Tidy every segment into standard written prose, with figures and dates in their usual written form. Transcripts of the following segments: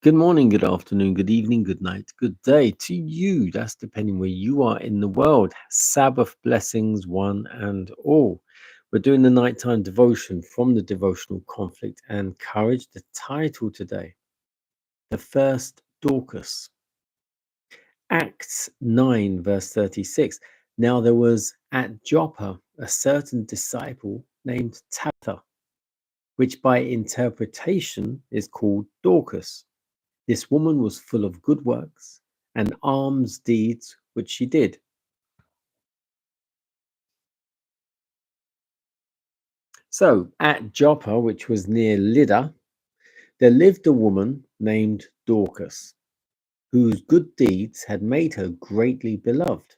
Good morning, good afternoon, good evening, good night, good day to you. That's depending where you are in the world. Sabbath blessings, one and all. We're doing the nighttime devotion from the devotional conflict and courage. The title today, the first Dorcas. Acts 9, verse 36. Now there was at Joppa a certain disciple named Tabitha, which by interpretation is called Dorcas. This woman was full of good works and alms deeds which she did. So at Joppa, which was near Lydda, there lived a woman named Dorcas, whose good deeds had made her greatly beloved.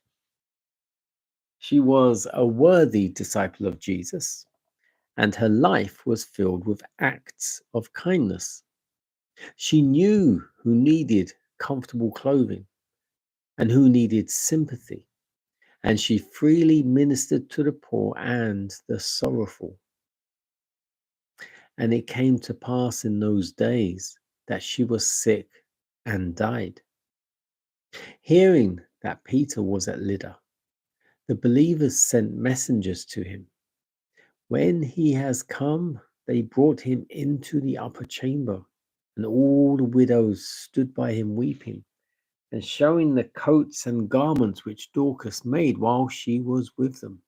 She was a worthy disciple of Jesus, and her life was filled with acts of kindness. She knew who needed comfortable clothing and who needed sympathy, and she freely ministered to the poor and the sorrowful. And it came to pass in those days that she was sick and died. Hearing that Peter was at Lydda, the believers sent messengers to him. When he has come, they brought him into the upper chamber, and all the widows stood by him weeping, and showing the coats and garments which Dorcas made while she was with them.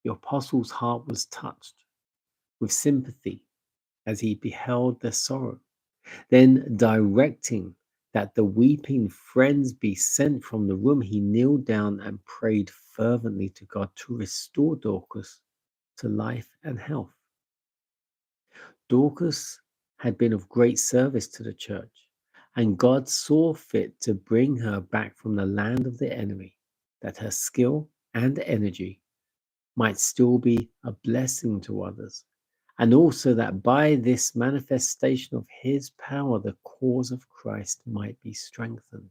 The apostle's heart was touched with sympathy as he beheld their sorrow. Then, directing that the weeping friends be sent from the room, he kneeled down and prayed fervently to God to restore Dorcas to life and health. Dorcas had been of great service to the church, and God saw fit to bring her back from the land of the enemy, that her skill and energy might still be a blessing to others, and also that by this manifestation of his power, the cause of Christ might be strengthened.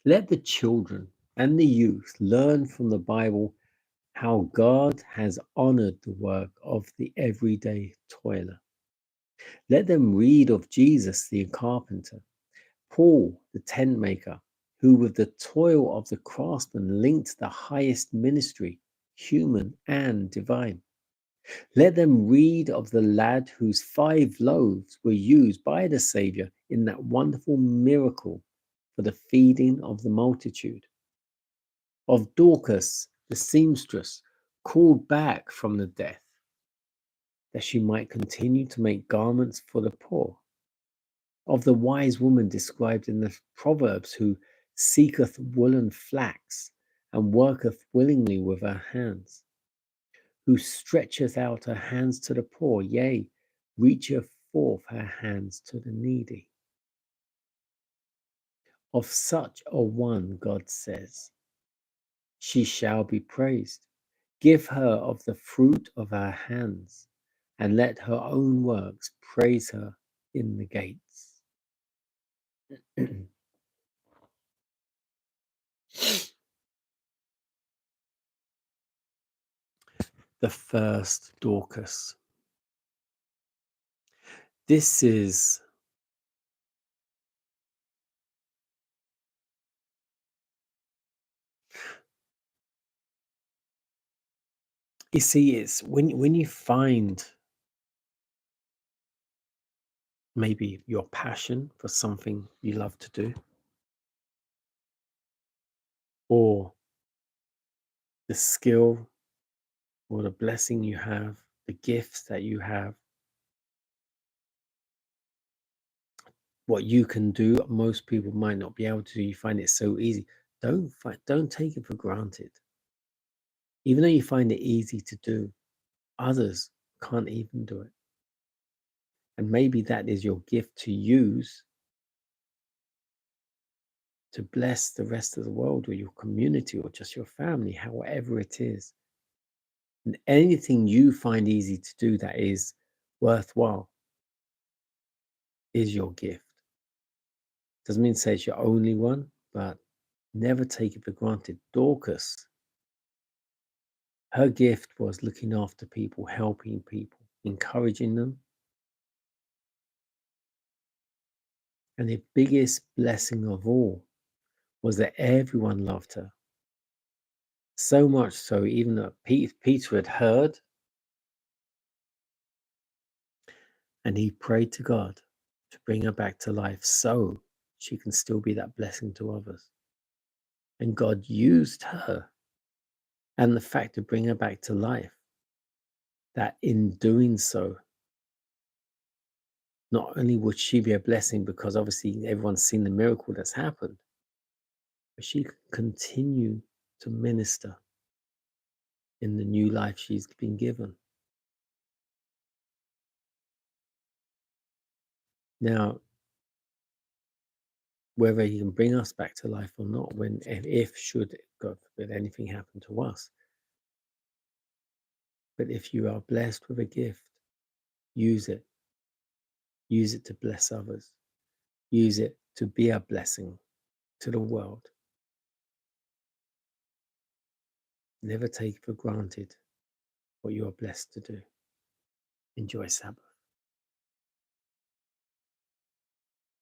Let the children and the youth learn from the Bible how God has honored the work of the everyday toiler. Let them read of Jesus the carpenter, Paul the tent maker, who with the toil of the craftsman linked the highest ministry, human and divine. Let them read of the lad whose 5 loaves were used by the Saviour in that wonderful miracle for the feeding of the multitude. Of Dorcas, the seamstress, called back from the death, that she might continue to make garments for the poor. Of the wise woman described in the Proverbs, who seeketh woolen flax and worketh willingly with her hands, who stretcheth out her hands to the poor, yea, reacheth forth her hands to the needy. Of such a one God says, she shall be praised. Give her of the fruit of her hands, and let her own works praise her in the gates. The first Dorcas. This is you see, it's when you find maybe your passion for something you love to do, or the skill or the blessing you have, the gifts that you have, what you can do, most people might not be able to do. You find it so easy. Don't take it for granted. Even though you find it easy to do, others can't even do it. And maybe that is your gift to use to bless the rest of the world or your community or just your family, however it is. And anything you find easy to do that is worthwhile is your gift. Doesn't mean to say it's your only one, but never take it for granted. Dorcas Her gift was looking after people, helping people, encouraging them. And the biggest blessing of all was that everyone loved her. So much so, even that Peter had heard, and he prayed to God to bring her back to life so she can still be that blessing to others. And God used her and the fact to bring her back to life, that in doing so, not only would she be a blessing because obviously everyone's seen the miracle that's happened, but she could continue to minister in the new life she's been given. Now, whether he can bring us back to life or not, when and if should God forbid anything happen to us. But if you are blessed with a gift, use it. Use it to bless others. Use it to be a blessing to the world. Never take for granted what you are blessed to do. Enjoy Sabbath.